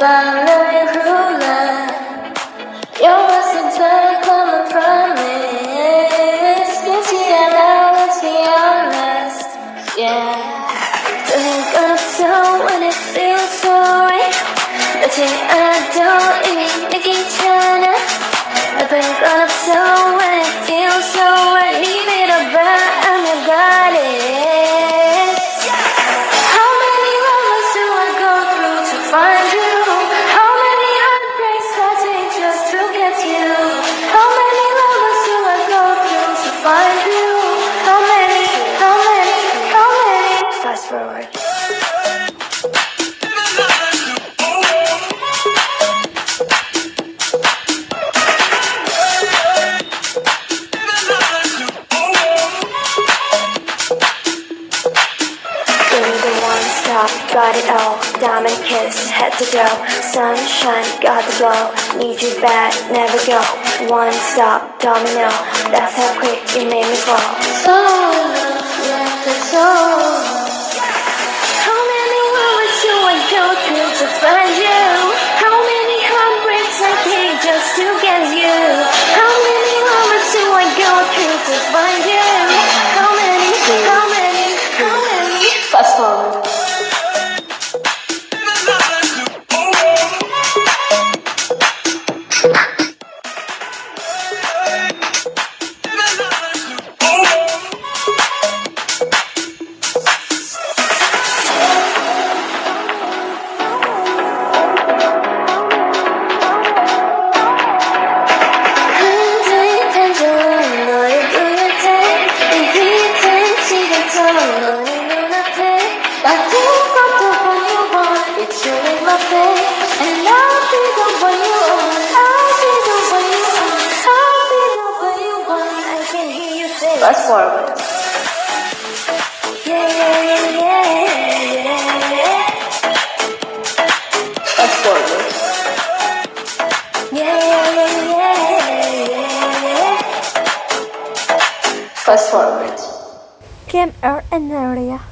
밤을 흘러 Your words in turn come a promise Let's be honest, let's be honest Yeah Doing good so when it feels so right Nothing I don't even 느끼잖아 Nothing good so when it feels so right Leave it about I'm your goddess How many lovers do I go through to find you? How many heartbreaks I take just to get you? How many lovers do I go through to find you? How many? Fast forward Got it all, diamond kiss, head to toe Sunshine, got the glow Need you back, never go One stop, domino That's how quick you made me fall So in love, yeah, that's so How many words do I go through to find you? How many heartbreaks I take just to get you? How many lovers do I go through to find you? How many? Fast forward Fast forward. Fast forward. Fast forward. Came earth and area.